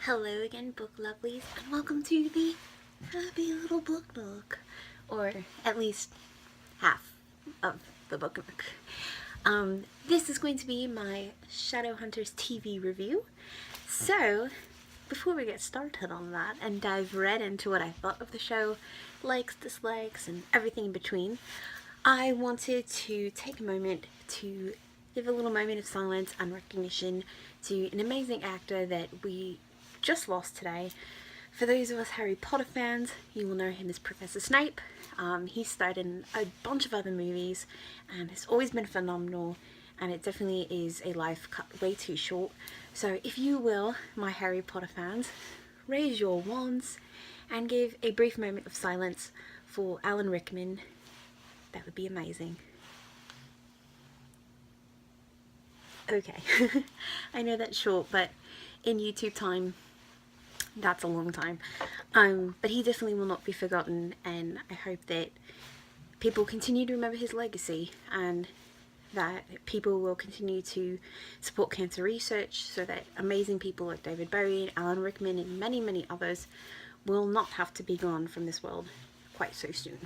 Hello again, book lovelies, and welcome to the Happy Little Book Nook, or at least half of the book nook. This is going to be my Shadowhunters TV review. So, before we get started on that and dive right into what I thought of the show, likes, dislikes, and everything in between, I wanted to take a moment to give a little moment of silence and recognition to an amazing actor that we just lost today. For those of us Harry Potter fans, you will know him as Professor Snape. He starred in a bunch of other movies and has always been phenomenal, and it definitely is a life cut way too short. So if you will, my Harry Potter fans, raise your wands and give a brief moment of silence for Alan Rickman. That would be amazing. Okay, I know that's short, but in YouTube time, that's a long time. But he definitely will not be forgotten, and I hope that people continue to remember his legacy and that people will continue to support cancer research so that amazing people like David Bowie and Alan Rickman and many, many others will not have to be gone from this world quite so soon.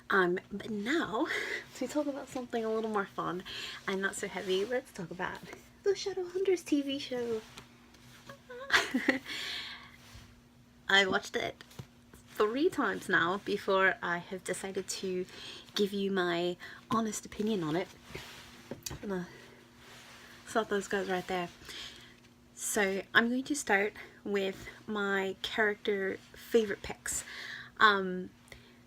But now, to talk about something a little more fun and not so heavy, let's talk about the Shadowhunters TV show. I watched it 3 times now before I have decided to give you my honest opinion on it. I'm gonna stop those guys right there. So I'm going to start with my character favorite picks.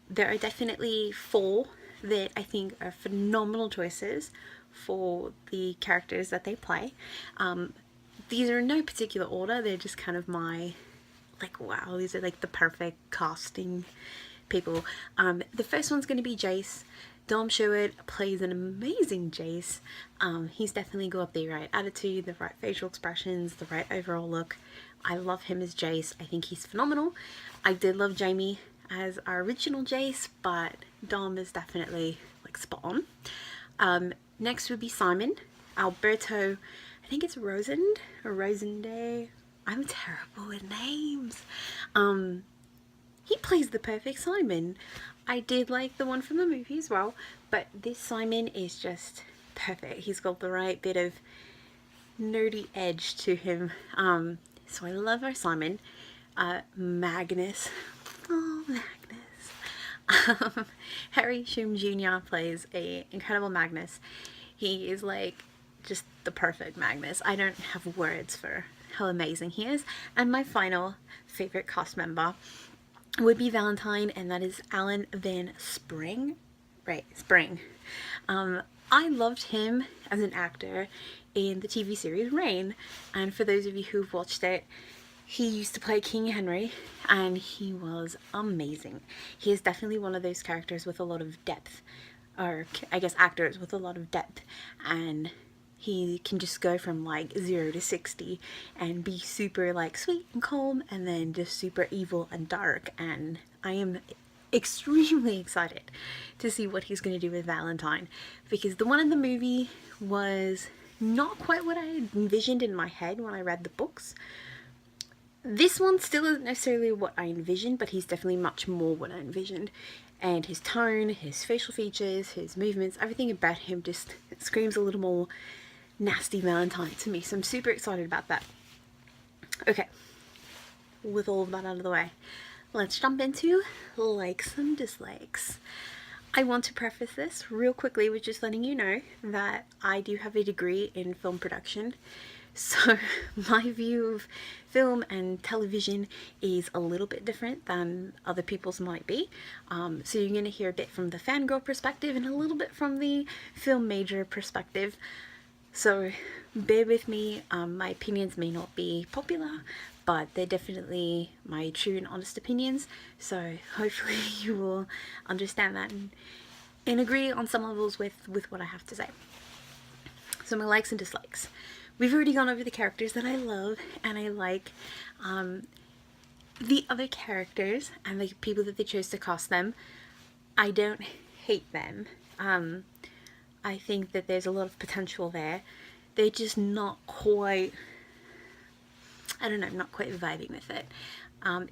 There are definitely 4 that I think are phenomenal choices for the characters that they play. These are in no particular order, they're just kind of my, like, wow, these are like the perfect casting people. The first one's going to be Jace. Dom Stewart plays an amazing Jace. He's definitely got the right attitude, the right facial expressions, the right overall look. I love him as Jace. I think he's phenomenal. I did love Jamie as our original Jace, but Dom is definitely like spot on. Next would be Simon. Alberto, I think it's Rosend or Rosende. I'm terrible with names. He plays the perfect Simon. I did like the one from the movie as well, but this Simon is just perfect. He's got the right bit of nerdy edge to him. So I love our Simon. Magnus. Oh, Magnus. Harry Shum Jr. plays a incredible Magnus. He is like just the perfect Magnus. I don't have words for how amazing he is. And my final favorite cast member would be Valentine, and that is Alan Van Spring. Right, Spring. I loved him as an actor in the TV series Reign, and for those of you who've watched it, he used to play King Henry, and he was amazing. He is definitely one of those characters with a lot of depth, or I guess actors with a lot of depth, and he can just go from like 0 to 60 and be super like sweet and calm, and then just super evil and dark, and I am extremely excited to see what he's going to do with Valentine, because the one in the movie was not quite what I had envisioned in my head when I read the books. This one still isn't necessarily what I envisioned, but he's definitely much more what I envisioned. And his tone, his facial features, his movements, everything about him just screams a little more nasty Valentine to me. So I'm super excited about that. Okay, with all of that out of the way, let's jump into likes and dislikes. I want to preface this real quickly with just letting you know that I do have a degree in film production. So my view of film and television is a little bit different than other people's might be. So you're going to hear a bit from the fangirl perspective and a little bit from the film major perspective. So bear with me, my opinions may not be popular, but they're definitely my true and honest opinions. So hopefully you will understand that and agree on some levels with what I have to say. So my likes and dislikes. We've already gone over the characters that I love and I like. The other characters and the people that they chose to cast them, I don't hate them. I think that there's a lot of potential there. They're just not quite I don't know, I'm not quite vibing with it.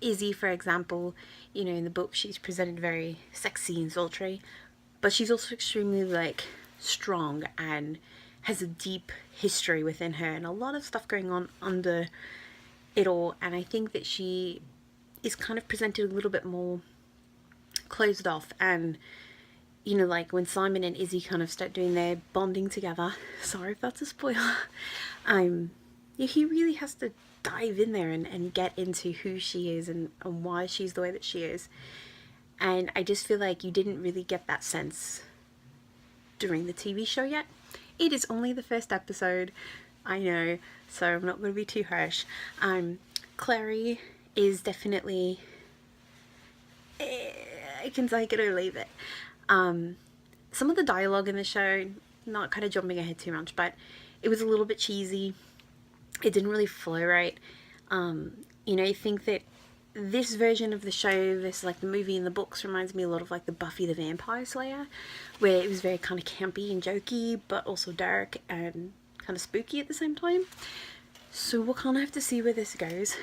Izzy, for example, you know, in the book she's presented very sexy and sultry, but she's also extremely like strong and has a deep history within her and a lot of stuff going on under it all. And I think that she is kind of presented a little bit more closed off. And you know, like when Simon and Izzy kind of start doing their bonding together, sorry if that's a spoiler, yeah, he really has to dive in there and get into who she is and why she's the way that she is. And I just feel like you didn't really get that sense during the TV show yet. It is only the first episode, I know, so I'm not going to be too harsh. Clary is definitely, I can take it or leave it. Some of the dialogue in the show, not kind of jumping ahead too much, but it was a little bit cheesy. It didn't really flow right. You know, I think that this version of the show, this like the movie and the books, reminds me a lot of like the Buffy the Vampire Slayer, where it was very kind of campy and jokey, but also dark and kind of spooky at the same time. So we'll kind of have to see where this goes.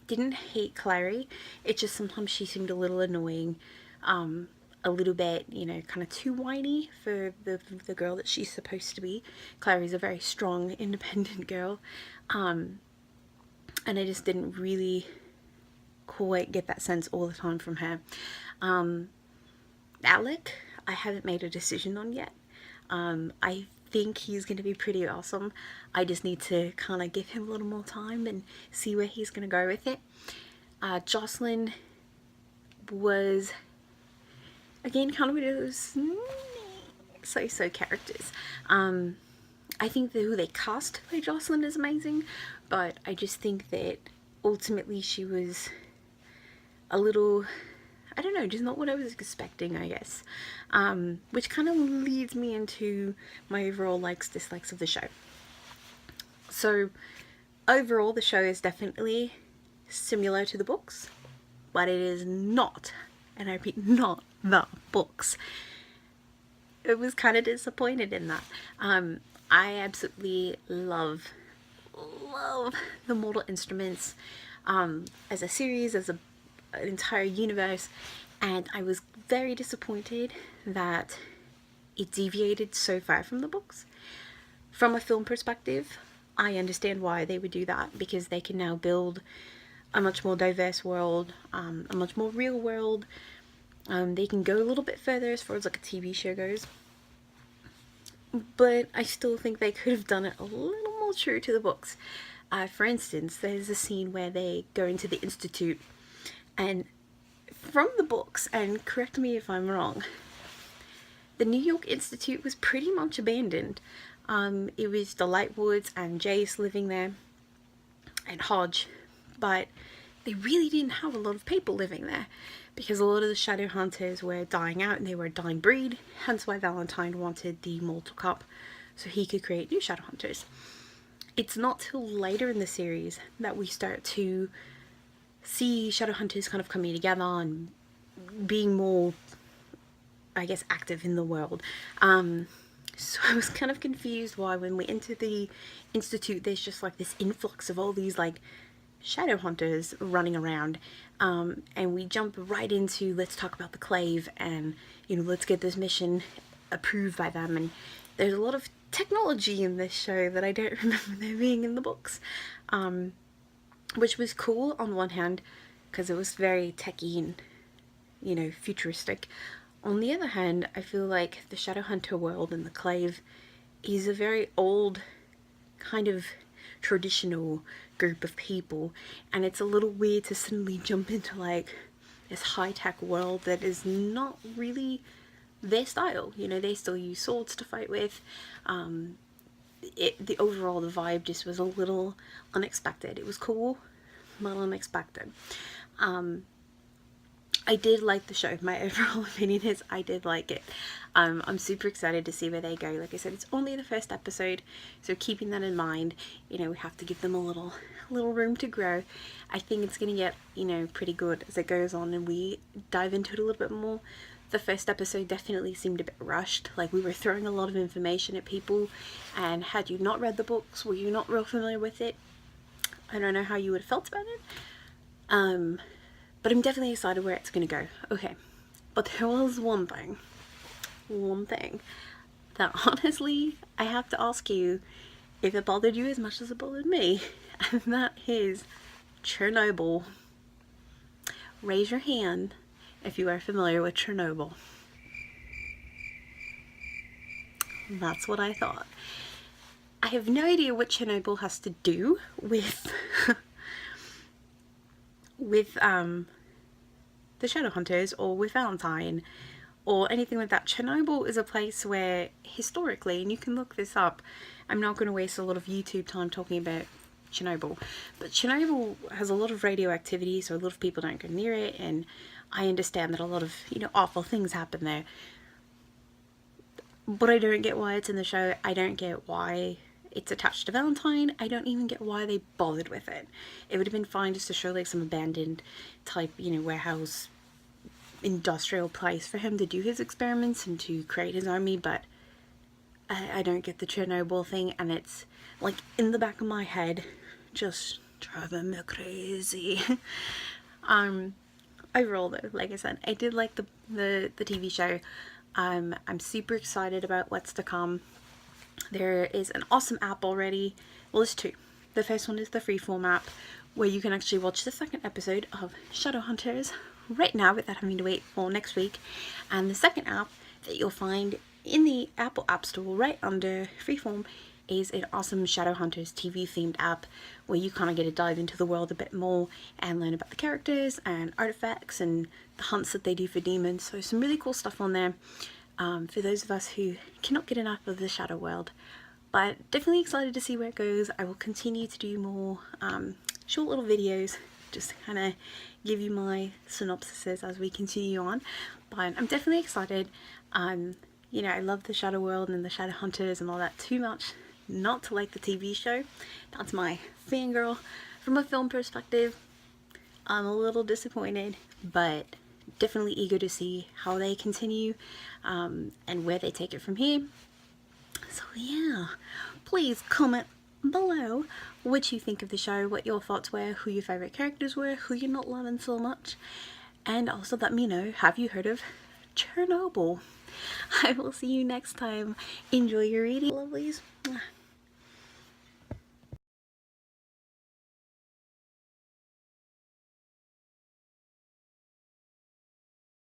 Didn't hate Clary, it just sometimes she seemed a little annoying, a little bit, you know, kind of too whiny for the girl that she's supposed to be. Clary's a very strong, independent girl, and I just didn't really quite get that sense all the time from her. Alec, I haven't made a decision on yet. I think he's going to be pretty awesome. I just need to kind of give him a little more time and see where he's going to go with it. Jocelyn was, again, kind of one of those so-so characters. I think that who they cast to play Jocelyn is amazing, but I just think that ultimately she was a little, I don't know, just not what I was expecting, I guess. Which kind of leads me into my overall likes, dislikes of the show. So, overall, the show is definitely similar to the books, but it is not, and I repeat, not the books. I was kind of disappointed in that. I absolutely love the Mortal Instruments as a series, as an entire universe, and I was very disappointed that it deviated so far from the books. From a film perspective, I understand why they would do that, because they can now build a much more diverse world, a much more real world. They can go a little bit further as far as like a TV show goes, but I still think they could have done it a little more true to the books. For instance, there's a scene where they go into the Institute, and from the books, and correct me if I'm wrong, the New York Institute was pretty much abandoned. It was the Lightwoods and Jace living there, and Hodge, but they really didn't have a lot of people living there, because a lot of the Shadowhunters were dying out and they were a dying breed, hence why Valentine wanted the Mortal Cup, so he could create new Shadowhunters. It's not till later in the series that we start to see Shadowhunters kind of coming together and being more, I guess, active in the world. So I was kind of confused why when we enter the Institute there's just like this influx of all these like Shadowhunters running around, and we jump right into let's talk about the Clave and, you know, let's get this mission approved by them. And there's a lot of technology in this show that I don't remember there being in the books, which was cool on one hand because it was very techy and, you know, futuristic. On the other hand, I feel like the Shadowhunter world and the Clave is a very old kind of traditional group of people, and it's a little weird to suddenly jump into like this high-tech world that is not really their style. You know, they still use swords to fight with. The overall, the vibe just was a little unexpected. It was cool, but unexpected. I did like the show. My overall opinion is I did like it. I'm super excited to see where they go. Like I said, it's only the first episode, so keeping that in mind, you know, we have to give them a little room to grow. I think it's going to get, you know, pretty good as it goes on and we dive into it a little bit more. The first episode definitely seemed a bit rushed, like we were throwing a lot of information at people, and had you not read the books, were you not real familiar with it, I don't know how you would have felt about it. But I'm definitely excited where it's gonna go. Okay, but there was one thing that honestly I have to ask you if it bothered you as much as it bothered me, and that is Chernobyl. Raise your hand if you are familiar with Chernobyl. That's what I thought. I have no idea what Chernobyl has to do with with the Shadowhunters or with Valentine or anything like that. Chernobyl is a place where historically, and you can look this up, I'm not going to waste a lot of YouTube time talking about Chernobyl, but Chernobyl has a lot of radioactivity, so a lot of people don't go near it, and I understand that a lot of, you know, awful things happen there. But I don't get why it's in the show. I don't get why it's attached to Valentine. I don't even get why they bothered with it. It would have been fine just to show like some abandoned type, you know, warehouse industrial place for him to do his experiments and to create his army, but I don't get the Chernobyl thing, and it's like in the back of my head just driving me crazy. Overall though, like I said, I did like the TV show. I'm super excited about what's to come. There is an awesome app already. Well, there's two. The first one is the freeform app, where you can actually watch the second episode of Shadowhunters right now without having to wait for next week. And the second app that you'll find in the Apple App Store right under freeform is an awesome Shadowhunters TV themed app where you kind of get to dive into the world a bit more and learn about the characters and artifacts and the hunts that they do for demons. So some really cool stuff on there for those of us who cannot get enough of the shadow world. But definitely excited to see where it goes. I will continue to do more short little videos just to kind of give you my synopsises as we continue on. But I'm definitely excited. You know, I love the Shadow World and the Shadowhunters and all that too much not to like the TV show. That's my fangirl. From a film perspective, I'm a little disappointed, but definitely eager to see how they continue and where they take it from here. So yeah, please comment below what you think of the show, what your thoughts were, who your favourite characters were, who you're not loving so much, and also let me know, have you heard of Chernobyl? I will see you next time. Enjoy your reading, lovelies.